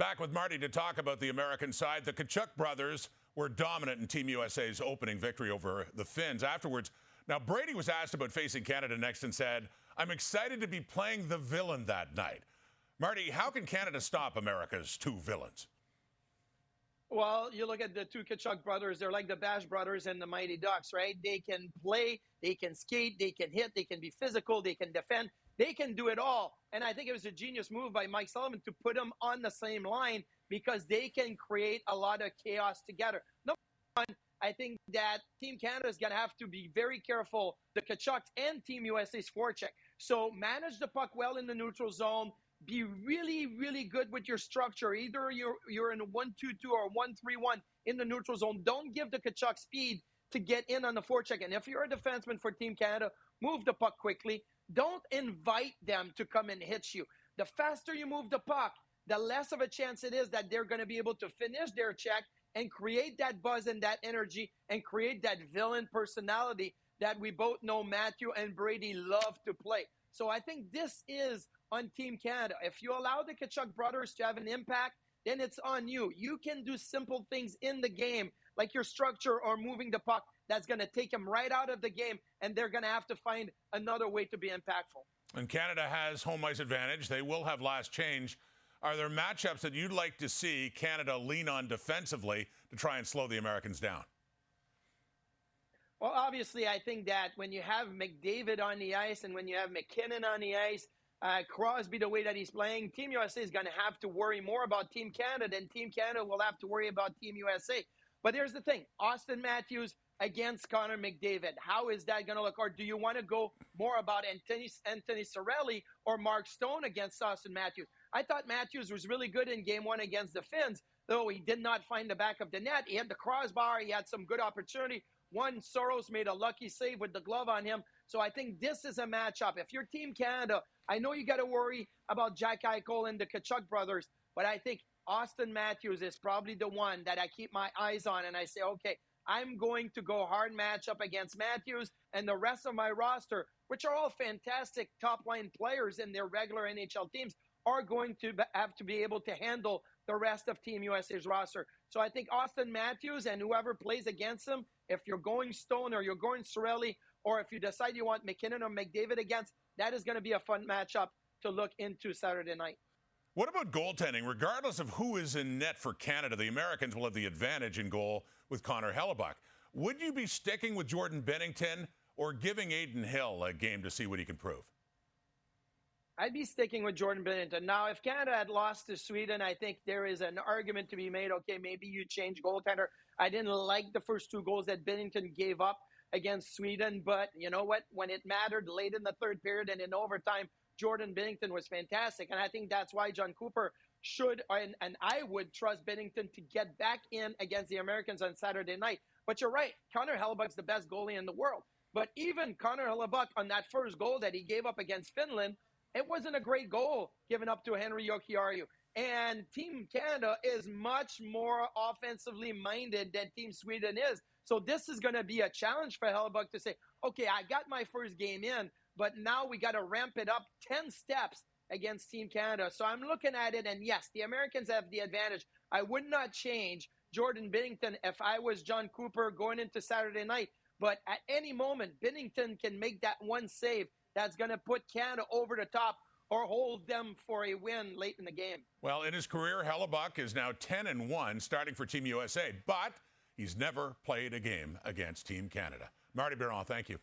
Back with Marty to talk about the American side. The Tkachuk brothers were dominant in Team USA's opening victory over the Finns. Afterwards, now Brady was asked about facing Canada next and said, "I'm excited to be playing the villain that night." Marty, how can Canada stop America's two villains? Well, you look at the two Tkachuk brothers. They're like the Bash brothers and the Mighty Ducks, right? They can play, they can skate, they can hit, they can be physical, they can defend. They can do it all. And I think it was a genius move by Mike Sullivan to put them on the same line because they can create a lot of chaos together. Number one, I think that Team Canada is going to have to be very careful, the Tkachuks and Team USA's forecheck. So manage the puck well in the neutral zone. Be really, really good with your structure. Either you're in a 1-2-2 or 1-3-1 in the neutral zone. Don't give the Tkachuk speed to get in on the forecheck. And if you're a defenseman for Team Canada, move the puck quickly. Don't invite them to come and hit you. The faster you move the puck, the less of a chance it is that they're going to be able to finish their check and create that buzz and that energy and create that villain personality that we both know Matthew and Brady love to play. So I think this is on Team Canada. If you allow the Tkachuk brothers to have an impact, then it's on you. You can do simple things in the game, like your structure or moving the puck, that's going to take them right out of the game, and they're going to have to find another way to be impactful. And Canada has home ice advantage. They will have last change. Are there matchups that you'd like to see Canada lean on defensively to try and slow the Americans down? Well, obviously, I think that when you have McDavid on the ice and when you have McKinnon on the ice, Crosby, the way that he's playing, Team USA is going to have to worry more about Team Canada than Team Canada will have to worry about Team USA. But here's the thing. Austin Matthews against Connor McDavid. How is that going to look? Or do you want to go more about Anthony Cirelli or Mark Stone against Austin Matthews? I thought Matthews was really good in Game 1 against the Finns, though he did not find the back of the net. He had the crossbar. He had some good opportunity. One, Soros made a lucky save with the glove on him. So I think this is a matchup. If you're Team Canada, I know you got to worry about Jack Eichel and the Tkachuk brothers, but I think Austin Matthews is probably the one that I keep my eyes on, and I say, okay, I'm going to go hard matchup against Matthews, and the rest of my roster, which are all fantastic top-line players in their regular NHL teams, are going to have to be able to handle the rest of Team USA's roster. So I think Austin Matthews and whoever plays against him, if you're going Stone or you're going Cirelli, or if you decide you want McKinnon or McDavid against, that is going to be a fun matchup to look into Saturday night. What about goaltending? Regardless of who is in net for Canada, the Americans will have the advantage in goal with Connor Hellebuyck. Would you be sticking with Jordan Binnington or giving Adin Hill a game to see what he can prove? I'd be sticking with Jordan Binnington. Now, if Canada had lost to Sweden, I think there is an argument to be made. Okay, maybe you change goaltender. I didn't like the first two goals that Binnington gave up against Sweden, but you know what? When it mattered late in the third period and in overtime, Jordan Binnington was fantastic. And I think that's why John Cooper should, and I would trust Binnington to get back in against the Americans on Saturday night. But you're right, Connor Hellebuyck's the best goalie in the world. But even Connor Hellebuyck on that first goal that he gave up against Finland, it wasn't a great goal given up to Henry Jokiharju. And Team Canada is much more offensively minded than Team Sweden is. So this is going to be a challenge for Hellebuyck to say, okay, I got my first game in, but now we got to ramp it up 10 steps against Team Canada. So I'm looking at it, and yes, the Americans have the advantage. I would not change Jordan Binnington if I was John Cooper going into Saturday night. But at any moment, Binnington can make that one save that's going to put Canada over the top or hold them for a win late in the game. Well, in his career, Hellebuyck is now 10-1 starting for Team USA, but he's never played a game against Team Canada. Martin Biron, thank you.